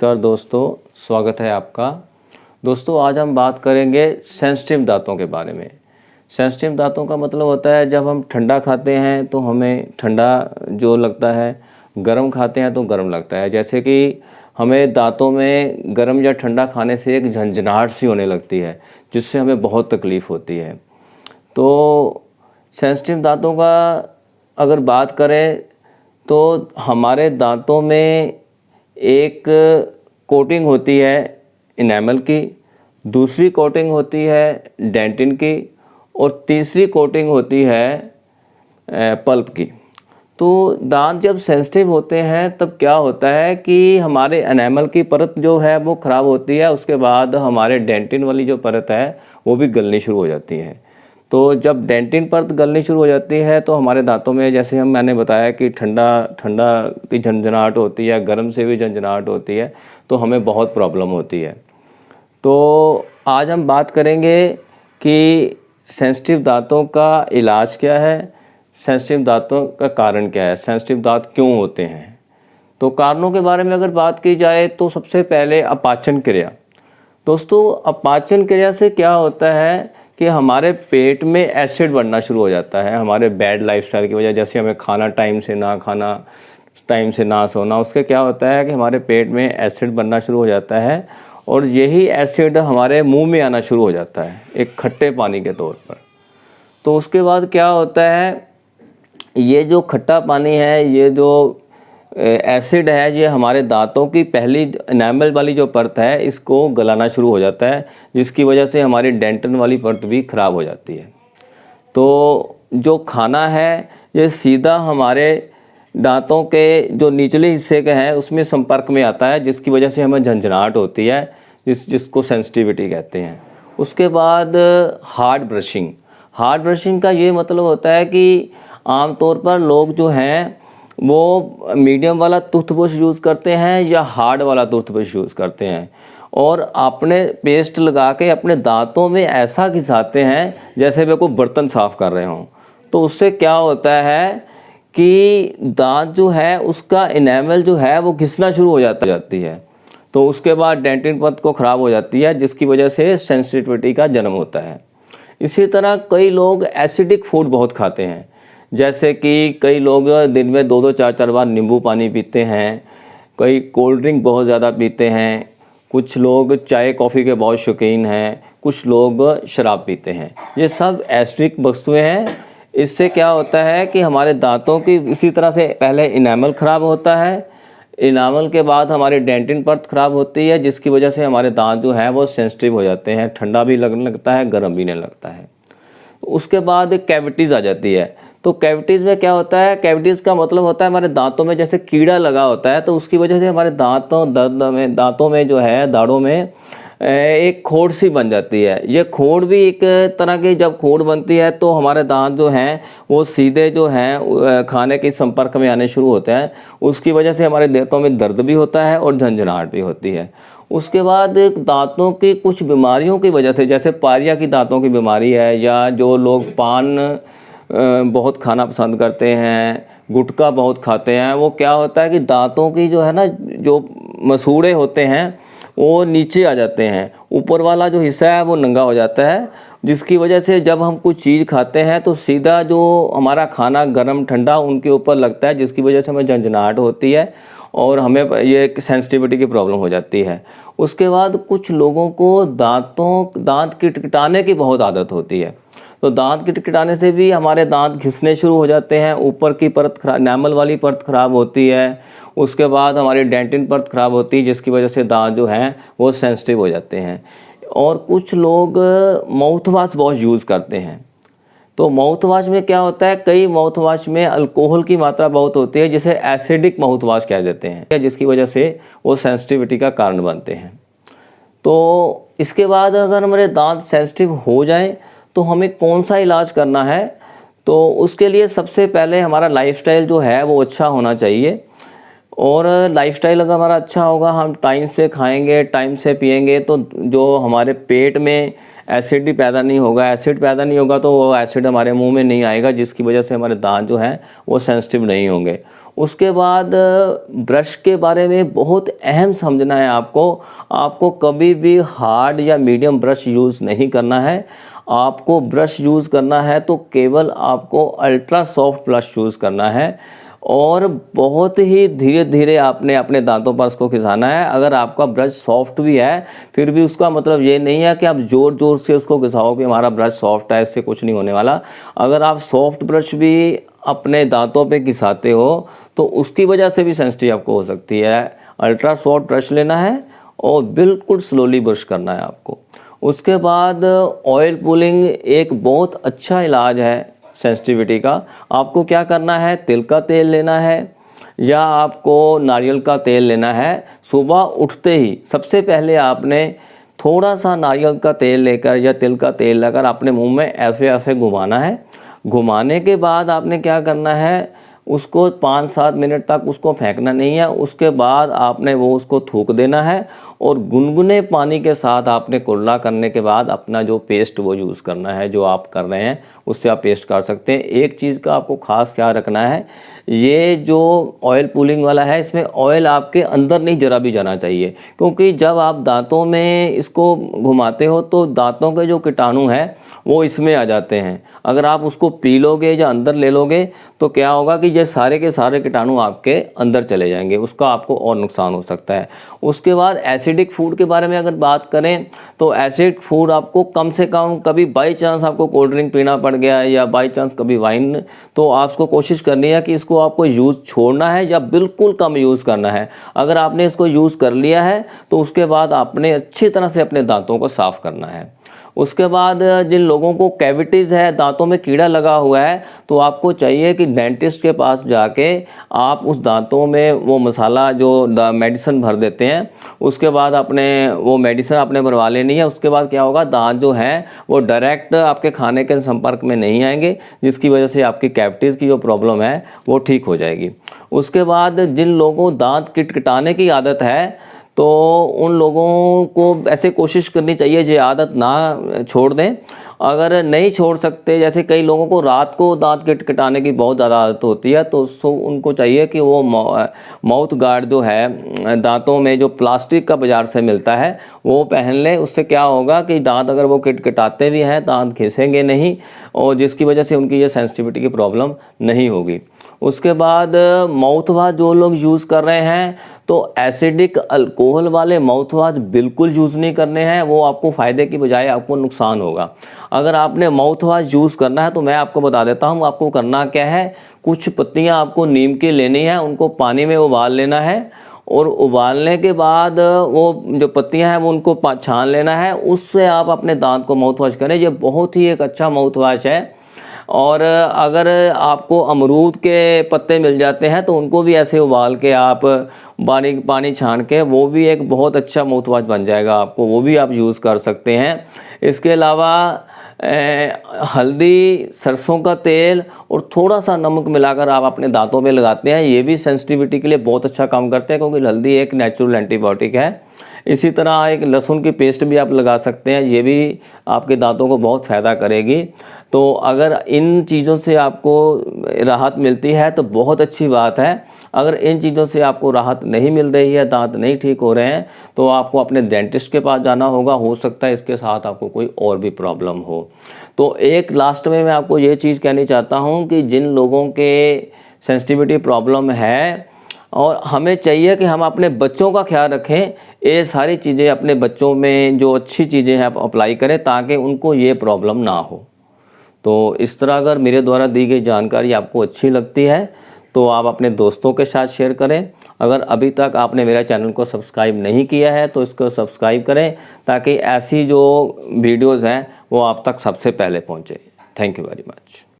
नमस्कार दोस्तों, स्वागत है आपका। दोस्तों आज हम बात करेंगे सेंसिटिव दांतों के बारे में। सेंसिटिव दांतों का मतलब होता है जब हम ठंडा खाते हैं तो हमें ठंडा जो लगता है, गर्म खाते हैं तो गर्म लगता है। जैसे कि हमें दांतों में गर्म या ठंडा खाने से एक झंझनाहट सी होने लगती है, जिससे हमें बहुत तकलीफ़ होती है। तो सेंसिटिव दांतों का अगर बात करें तो हमारे दांतों में एक कोटिंग होती है इनेमल की, दूसरी कोटिंग होती है डेंटिन की और तीसरी कोटिंग होती है पल्प की। तो दांत जब सेंसिटिव होते हैं तब क्या होता है कि हमारे एनामल की परत जो है वो ख़राब होती है, उसके बाद हमारे डेंटिन वाली जो परत है वो भी गलनी शुरू हो जाती है। तो जब डेंटिन परत गलनी शुरू हो जाती है तो हमारे दांतों में, जैसे मैंने बताया कि ठंडा की झंझनाहट होती है, गर्म से भी झंझनाहट होती है, तो हमें बहुत प्रॉब्लम होती है। तो आज हम बात करेंगे कि सेंसिटिव दांतों का इलाज क्या है, सेंसिटिव दांतों का कारण क्या है, सेंसिटिव दांत क्यों होते हैं। तो कारणों के बारे में अगर बात की जाए तो सबसे पहले अपाचन क्रिया। दोस्तों अपाचन क्रिया से क्या होता है कि हमारे पेट में एसिड बनना शुरू हो जाता है हमारे बैड लाइफस्टाइल की वजह। जैसे हमें खाना टाइम से ना खाना, टाइम से ना सोना, उसके क्या होता है कि हमारे पेट में एसिड बनना शुरू हो जाता है और यही एसिड हमारे मुंह में आना शुरू हो जाता है एक खट्टे पानी के तौर पर। तो उसके बाद क्या होता है, ये जो खट्टा पानी है, ये जो एसिड है, ये हमारे दांतों की पहली एनामल वाली जो परत है इसको गलाना शुरू हो जाता है, जिसकी वजह से हमारी डेंटिन वाली परत भी ख़राब हो जाती है। तो जो खाना है ये सीधा हमारे दांतों के जो निचले हिस्से के हैं उसमें संपर्क में आता है, जिसकी वजह से हमें झंझनाहट होती है, जिसको सेंसिटिविटी कहते हैं। उसके बाद हार्ड ब्रशिंग का ये मतलब होता है कि आमतौर पर लोग जो हैं वो मीडियम वाला टूथब्रश यूज़ करते हैं या हार्ड वाला टूथब्रश यूज़ करते हैं और अपने पेस्ट लगा के अपने दांतों में ऐसा घिसाते हैं जैसे वे कोई बर्तन साफ़ कर रहे हों। तो उससे क्या होता है कि दांत जो है उसका इनेमल जो है वो घिसना शुरू हो जाती है। तो उसके बाद डेंटिन परत को ख़राब हो जाती है, जिसकी वजह से सेंसिटिविटी का जन्म होता है। इसी तरह कई लोग एसिडिक फूड बहुत खाते हैं, जैसे कि कई लोग दिन में 2-2 4-4 बार नींबू पानी पीते हैं, कई कोल्ड ड्रिंक बहुत ज़्यादा पीते हैं, कुछ लोग चाय कॉफ़ी के बहुत शौकीन हैं, कुछ लोग शराब पीते हैं। ये सब एसिडिक वस्तुएं हैं। इससे क्या होता है कि हमारे दांतों की इसी तरह से पहले इनेमल ख़राब होता है, इनामल के बाद हमारी डेंटिन परत ख़राब होती है, जिसकी वजह से हमारे दांत जो है वो सेंसिटिव हो जाते हैं, ठंडा भी लगने लगता है, गर्म भी नहीं लगता है। उसके बाद कैविटीज़ आ जाती है। तो कैविटीज़ में क्या होता है, कैविटीज़ का मतलब होता है हमारे दांतों में जैसे कीड़ा लगा होता है, तो उसकी वजह से हमारे दांतों में जो है, दाढ़ों में एक खोड़ सी बन जाती है। ये खोड़ भी एक तरह की, जब खोड़ बनती है तो हमारे दांत जो हैं वो सीधे जो हैं खाने के संपर्क में आने शुरू होते हैं। उसकी वजह से हमारे दांतों में दर्द भी होता है और झंझनाहट भी होती है। उसके बाद दांतों की कुछ बीमारियों की वजह से, जैसे पारिया की दांतों की बीमारी है, या जो लोग पान बहुत खाना पसंद करते हैं, गुटखा बहुत खाते हैं, वो क्या होता है कि दांतों की जो है ना, जो मसूड़े होते हैं वो नीचे आ जाते हैं, ऊपर वाला जो हिस्सा है वो नंगा हो जाता है, जिसकी वजह से जब हम कुछ चीज़ खाते हैं तो सीधा जो हमारा खाना गर्म ठंडा उनके ऊपर लगता है, जिसकी वजह से हमें झंझनाहट होती है और हमें ये सेंसिटिविटी की प्रॉब्लम हो जाती है। उसके बाद कुछ लोगों को दांत किटकिटाने की बहुत आदत होती है। तो दांत किटकिटाने से भी हमारे दांत घिसने शुरू हो जाते हैं, ऊपर की परत एनामल वाली परत ख़राब होती है, उसके बाद हमारी डेंटिन परत ख़राब होती है, जिसकी वजह से दांत जो हैं वो सेंसिटिव हो जाते हैं। और कुछ लोग माउथ वाश बहुत यूज़ करते हैं। तो माउथ वाश में क्या होता है, कई माउथ वाश में अल्कोहल की मात्रा बहुत होती है, जिसे एसिडिक माउथ वाश कह देते हैं, जिसकी वजह से वो सेंसिटिविटी का कारण बनते हैं। तो इसके बाद अगर हमारे दांत सेंसिटिव हो जाएं तो हमें कौन सा इलाज करना है, तो उसके लिए सबसे पहले हमारा लाइफस्टाइल जो है वो अच्छा होना चाहिए। और लाइफस्टाइल अगर हमारा अच्छा होगा, हम टाइम से खाएंगे, टाइम से पिएंगे, तो जो हमारे पेट में एसिड ही पैदा नहीं होगा, एसिड पैदा नहीं होगा तो वो एसिड हमारे मुंह में नहीं आएगा, जिसकी वजह से हमारे दांत जो हैं वो सेंसिटिव नहीं होंगे। उसके बाद ब्रश के बारे में बहुत अहम समझना है आपको कभी भी हार्ड या मीडियम ब्रश यूज़ नहीं करना है। आपको ब्रश यूज़ करना है तो केवल आपको अल्ट्रा सॉफ्ट ब्रश यूज़ करना है और बहुत ही धीरे धीरे आपने अपने दांतों पर उसको घिसाना है। अगर आपका ब्रश सॉफ्ट भी है फिर भी उसका मतलब ये नहीं है कि आप ज़ोर ज़ोर से उसको घिसाओ कि हमारा ब्रश सॉफ्ट है, इससे कुछ नहीं होने वाला। अगर आप सॉफ्ट ब्रश भी अपने दांतों पे घिसाते हो तो उसकी वजह से भी सेंसिटिव आपको हो सकती है। अल्ट्रा सॉफ्ट ब्रश लेना है और बिल्कुल स्लोली ब्रश करना है आपको। उसके बाद ऑयल पुलिंग एक बहुत अच्छा इलाज है सेंसिटिविटी का। आपको क्या करना है, तिल का तेल लेना है या आपको नारियल का तेल लेना है। सुबह उठते ही सबसे पहले आपने थोड़ा सा नारियल का तेल लेकर या तिल का तेल लेकर अपने मुंह में ऐसे ऐसे घुमाना है। घुमाने के बाद आपने क्या करना है, उसको 5-7 मिनट तक उसको फेंकना नहीं है। उसके बाद आपने वो उसको थूक देना है और गुनगुने पानी के साथ आपने कुल्ला करने के बाद अपना जो पेस्ट वो यूज़ करना है। जो आप कर रहे हैं उससे आप पेस्ट कर सकते हैं। एक चीज़ का आपको ख़ास ख्याल रखना है, ये जो ऑयल पुलिंग वाला है इसमें ऑयल आपके अंदर नहीं ज़रा भी जाना चाहिए, क्योंकि जब आप दांतों में इसको घुमाते हो तो दांतों के जो कीटाणु हैं वो इसमें आ जाते हैं। अगर आप उसको पी लोगे या अंदर ले लोगे तो क्या होगा कि ये सारे के सारे कीटाणु आपके अंदर चले जाएंगे, उसका आपको और नुकसान हो सकता है। उसके बाद एसिडिक फूड के बारे में अगर बात करें तो एसिडिक फूड आपको कम से कम, कभी बाई चांस आपको कोल्ड ड्रिंक पीना पड़ गया या बाई चांस कभी वाइन, तो आपको कोशिश करनी है कि इसको आपको यूज़ छोड़ना है या बिल्कुल कम यूज़ करना है। अगर आपने इसको यूज़ कर लिया है तो उसके बाद आपने अच्छी तरह से अपने दांतों को साफ़ करना है। उसके बाद जिन लोगों को कैविटीज़ है, दांतों में कीड़ा लगा हुआ है, तो आपको चाहिए कि डेंटिस्ट के पास जाके आप उस दांतों में वो मसाला जो मेडिसिन भर देते हैं, उसके बाद अपने वो मेडिसिन आपने भरवा लेनी है। उसके बाद क्या होगा, दांत जो हैं वो डायरेक्ट आपके खाने के संपर्क में नहीं आएंगे, जिसकी वजह से आपकी कैविटीज़ की जो प्रॉब्लम है वो ठीक हो जाएगी। उसके बाद जिन लोगों को दांत किटकिटाने की आदत है तो उन लोगों को ऐसे कोशिश करनी चाहिए ये आदत ना छोड़ दें। अगर नहीं छोड़ सकते, जैसे कई लोगों को रात को दांत किटकिटाने की बहुत ज़्यादा आदत होती है, तो उनको चाहिए कि वो माउथ गार्ड जो है दांतों में जो प्लास्टिक का बाज़ार से मिलता है वो पहन लें। उससे क्या होगा कि दांत अगर वो किटकिटाते भी हैं, दांत घिसेंगे नहीं और जिसकी वजह से उनकी ये सेंसिटिविटी की प्रॉब्लम नहीं होगी। उसके बाद माउथ वाश जो लोग यूज़ कर रहे हैं तो एसिडिक अल्कोहल वाले माउथ वाश बिल्कुल यूज़ नहीं करने हैं, वो आपको फ़ायदे की बजाय आपको नुकसान होगा। अगर आपने माउथ वाश यूज़ करना है तो मैं आपको बता देता हूँ आपको करना क्या है। कुछ पत्तियाँ आपको नीम की लेनी है, उनको पानी में उबाल लेना है और उबालने के बाद वो जो पत्तियां हैं वो उनको छान लेना है, उससे आप अपने दांत को माउथ वॉश करें। ये बहुत ही एक अच्छा माउथ वॉश है। और अगर आपको अमरूद के पत्ते मिल जाते हैं तो उनको भी ऐसे उबाल के आप पानी छान के वो भी एक बहुत अच्छा माउथ वॉश बन जाएगा आपको, वो भी आप यूज़ कर सकते हैं। इसके अलावा हल्दी, सरसों का तेल और थोड़ा सा नमक मिलाकर आप अपने दांतों में लगाते हैं, ये भी सेंसिटिविटी के लिए बहुत अच्छा काम करते हैं, क्योंकि हल्दी एक नेचुरल एंटीबायोटिक है। इसी तरह एक लहसुन की पेस्ट भी आप लगा सकते हैं, ये भी आपके दांतों को बहुत फ़ायदा करेगी। तो अगर इन चीज़ों से आपको राहत मिलती है तो बहुत अच्छी बात है। अगर इन चीज़ों से आपको राहत नहीं मिल रही है, दांत नहीं ठीक हो रहे हैं, तो आपको अपने डेंटिस्ट के पास जाना होगा। हो सकता है इसके साथ आपको कोई और भी प्रॉब्लम हो। तो एक लास्ट में मैं आपको ये चीज़ कहनी चाहता हूँ कि जिन लोगों के सेंसिटिविटी प्रॉब्लम है और हमें चाहिए कि हम अपने बच्चों का ख्याल रखें, ये सारी चीज़ें अपने बच्चों में जो अच्छी चीज़ें हैं आप अप्लाई करें ताकि उनको ये प्रॉब्लम ना हो। तो इस तरह अगर मेरे द्वारा दी गई जानकारी आपको अच्छी लगती है तो आप अपने दोस्तों के साथ शेयर करें। अगर अभी तक आपने मेरा चैनल को सब्सक्राइब नहीं किया है तो इसको सब्सक्राइब करें ताकि ऐसी जो वीडियोज़ हैं वो आप तक सबसे पहले पहुँचे। Thank you very much.